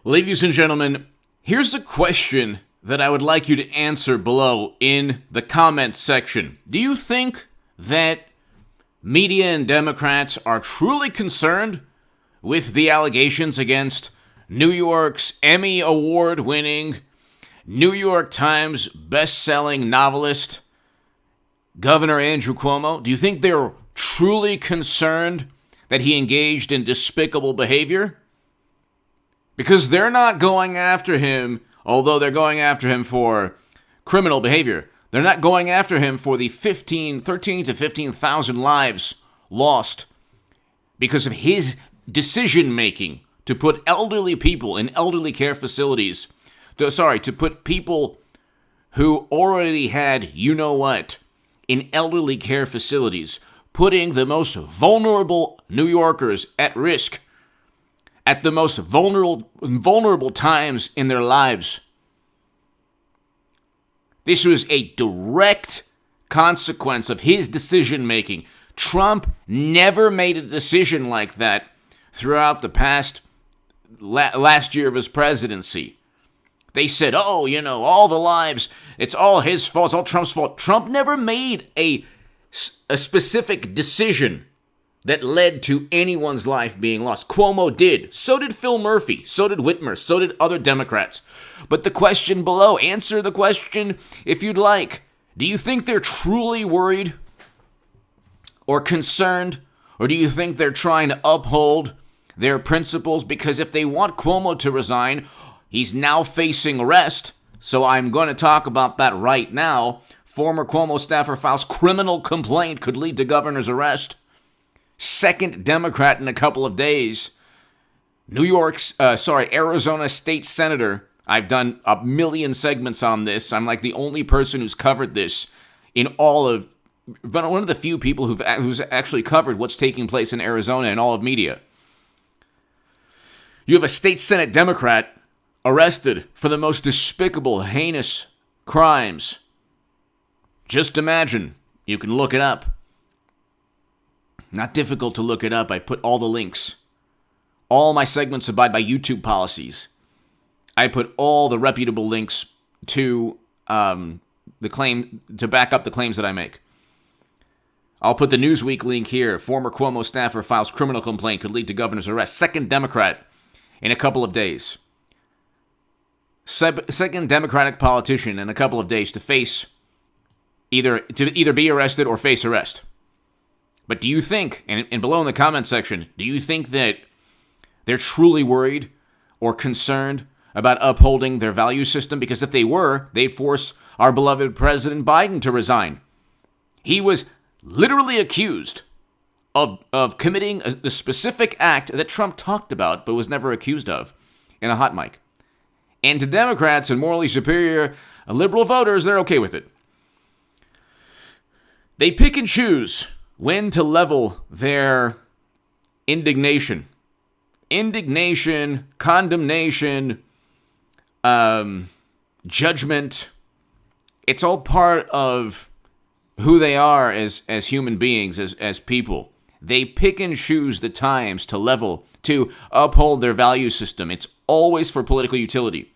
Ladies and gentlemen, here's a question that I would like you to answer below in the comments section. Do you think that media and Democrats are truly concerned with the allegations against New York's Emmy Award-winning, New York Times best-selling novelist, Governor Andrew Cuomo? Do you think they're truly concerned that he engaged in despicable behavior? Because they're not going after him, although they're going after him for criminal behavior. They're not going after him for the 13 to 15,000 lives lost because of his decision-making to put elderly people in elderly care facilities, to put people who already had you-know-what in elderly care facilities, putting the most vulnerable New Yorkers at risk at the most vulnerable times in their lives. This was a direct consequence of his decision-making. Trump never made a decision like that throughout the past last year of his presidency. They said, all the lives, it's all his fault, it's all Trump's fault. Trump never made a specific decision that led to anyone's life being lost. Cuomo did. So did Phil Murphy. So did Whitmer. So did other Democrats. But the question below, answer the question if you'd like. Do you think they're truly worried or concerned? Or do you think they're trying to uphold their principles? Because if they want Cuomo to resign, he's now facing arrest. So I'm going to talk about that right now. Former Cuomo staffer files criminal complaint could lead to governor's arrest. Second Democrat in a couple of days. Arizona state senator. I've done a million segments on this. I'm like the only person who's covered this in all of, one of the few people who's actually covered what's taking place in Arizona in all of media. You have a state Senate Democrat arrested for the most despicable, heinous crimes. Just imagine. You can look it up. Not difficult to look it up. I put all the links. All my segments abide by YouTube policies. I put all the reputable links to the claim to back up the claims that I make. I'll put the Newsweek link here. Former Cuomo staffer files criminal complaint could lead to governor's arrest. Second Democrat in a couple of days. Second Democratic politician in a couple of days to face either be arrested or face arrest. But do you think, and below in the comment section, do you think that they're truly worried or concerned about upholding their value system? Because if they were, they'd force our beloved President Biden to resign. He was literally accused of committing the specific act that Trump talked about but was never accused of in a hot mic. And to Democrats and morally superior liberal voters, they're okay with it. They pick and choose when to level their indignation, condemnation, judgment. It's all part of who they are as human beings, as people. They pick and choose the times to uphold their value system. It's always for political utility.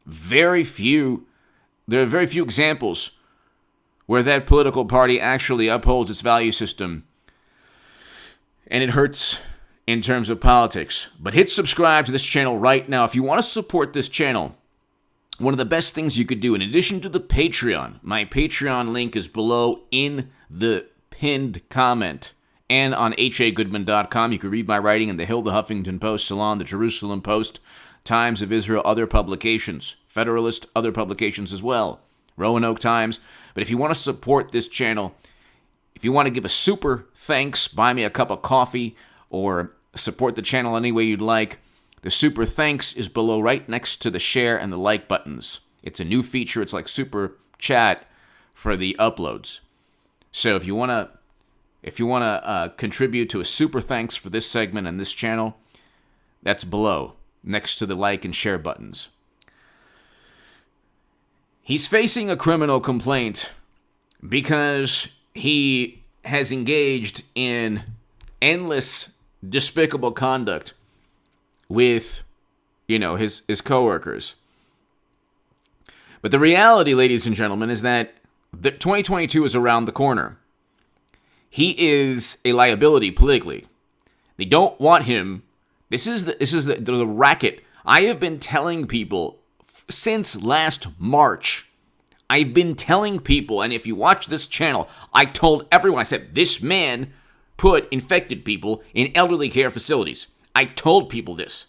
There are very few examples where that political party actually upholds its value system, and it hurts in terms of politics. But hit subscribe to this channel right now. If you want to support this channel, one of the best things you could do, in addition to the Patreon, my Patreon link is below in the pinned comment, and on hagoodman.com. You can read my writing in The Hill, The Huffington Post, Salon, The Jerusalem Post, Times of Israel, other publications, Federalist, other publications as well, Roanoke Times. But if you want to support this channel, if you want to give a super thanks, buy me a cup of coffee, or support the channel any way you'd like, the super thanks is below right next to the share and the like buttons. It's a new feature. It's like super chat for the uploads. So if you want to contribute to a super thanks for this segment and this channel, that's below next to the like and share buttons. He's facing a criminal complaint because he has engaged in endless despicable conduct with his coworkers. But the reality, ladies and gentlemen, is that 2022 is around the corner. He is a liability politically. They don't want him. This is the racket. I have been telling people since last March. I've been telling people, and if you watch this channel, I told everyone, I said, this man put infected people in elderly care facilities. I told people this.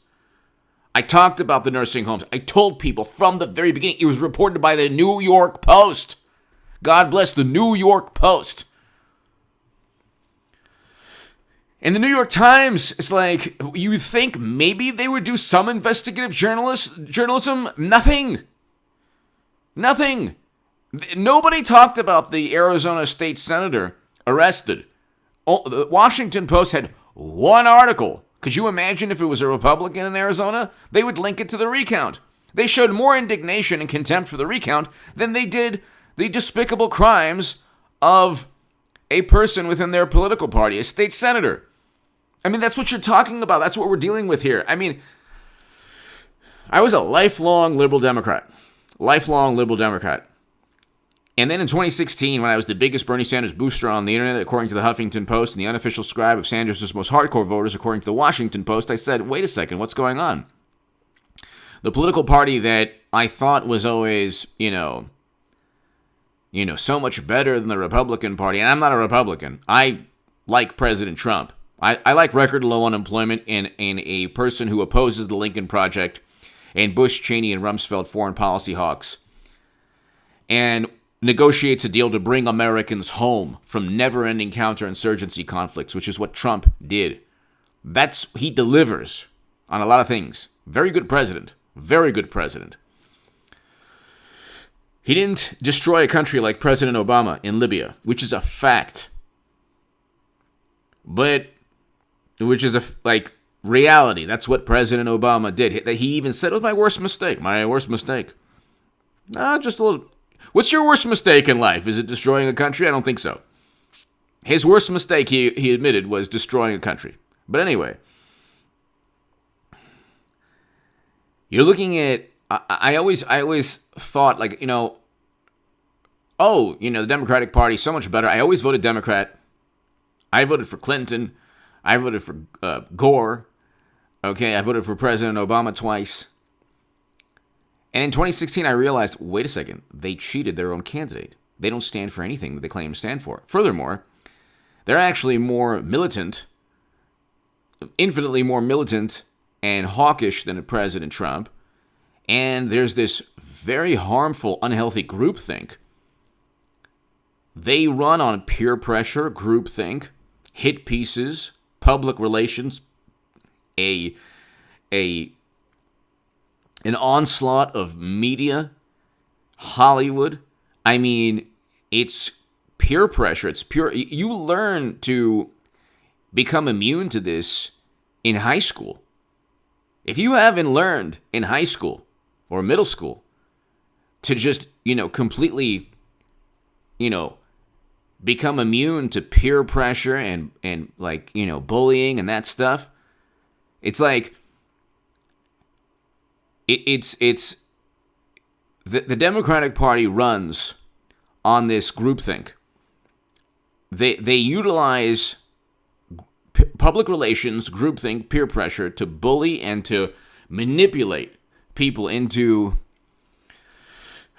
I talked about the nursing homes. I told people from the very beginning. It was reported by the New York Post. God bless the New York Post. And the New York Times, it's like, you think maybe they would do some investigative journalism? Nothing. Nobody talked about the Arizona state senator arrested. The Washington Post had one article. Could you imagine if it was a Republican in Arizona? They would link it to the recount. They showed more indignation and contempt for the recount than they did the despicable crimes of a person within their political party, a state senator. I mean, that's what you're talking about. That's what we're dealing with here. I mean, I was a lifelong liberal Democrat. And then in 2016, when I was the biggest Bernie Sanders booster on the internet, according to the Huffington Post, and the unofficial scribe of Sanders' most hardcore voters, according to the Washington Post, I said, wait a second, what's going on? The political party that I thought was always, so much better than the Republican Party, and I'm not a Republican. I like President Trump. I like record low unemployment and a person who opposes the Lincoln Project and Bush, Cheney, and Rumsfeld foreign policy hawks, and negotiates a deal to bring Americans home from never-ending counterinsurgency conflicts, which is what Trump did. He delivers on a lot of things. Very good president. He didn't destroy a country like President Obama in Libya, which is a fact. But, which is reality. That's what President Obama did. He even said it was my worst mistake. Just a little. What's your worst mistake in life? Is it destroying a country? I don't think so. His worst mistake, he admitted, was destroying a country. But anyway, you're looking at. I always thought the Democratic Party is so much better. I always voted Democrat. I voted for Clinton. I voted for Gore. Okay, I voted for President Obama twice. And in 2016, I realized, wait a second, they cheated their own candidate. They don't stand for anything that they claim to stand for. Furthermore, they're actually more militant, infinitely more militant and hawkish than President Trump. And there's this very harmful, unhealthy groupthink. They run on peer pressure, groupthink, hit pieces, public relations, an onslaught of media, Hollywood. I mean, it's peer pressure. It's pure. You learn to become immune to this in high school. If you haven't learned in high school or middle school to just, completely, become immune to peer pressure and bullying and that stuff, it's like, It's the Democratic Party runs on this groupthink. They utilize public relations, groupthink, peer pressure to bully and to manipulate people into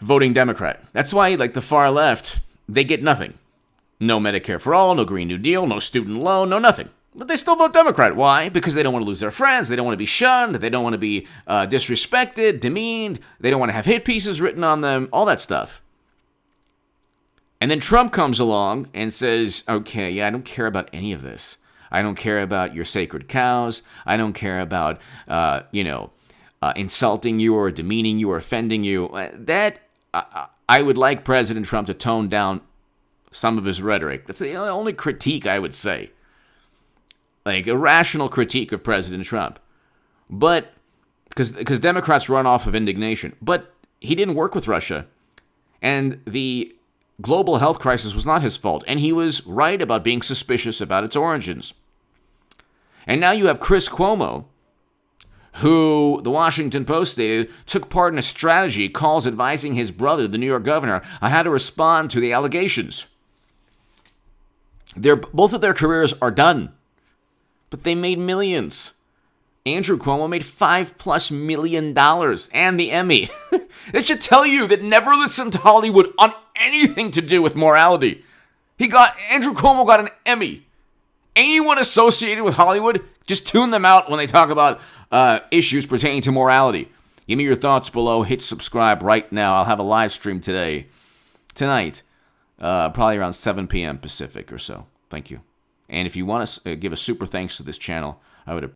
voting Democrat. That's why, the far left, they get nothing. No Medicare for all, no Green New Deal, no student loan, no nothing. But they still vote Democrat. Why? Because they don't want to lose their friends. They don't want to be shunned. They don't want to be disrespected, demeaned. They don't want to have hit pieces written on them, all that stuff. And then Trump comes along and says, okay, yeah, I don't care about any of this. I don't care about your sacred cows. I don't care about, insulting you or demeaning you or offending you. I would like President Trump to tone down some of his rhetoric. That's the only critique I would say. A rational critique of President Trump. But, because Democrats run off of indignation. But he didn't work with Russia. And the global health crisis was not his fault. And he was right about being suspicious about its origins. And now you have Chris Cuomo, who, the Washington Post stated, took part in a strategy calls advising his brother, the New York governor, on how to respond to the allegations. Both of their careers are done, but they made millions. Andrew Cuomo made $5+ million and the Emmy. That should tell you that never listen to Hollywood on anything to do with morality. Andrew Cuomo got an Emmy. Anyone associated with Hollywood, just tune them out when they talk about issues pertaining to morality. Give me your thoughts below. Hit subscribe right now. I'll have a live stream tonight, probably around 7 p.m. Pacific or so. Thank you. And if you want to give a super thanks to this channel, I would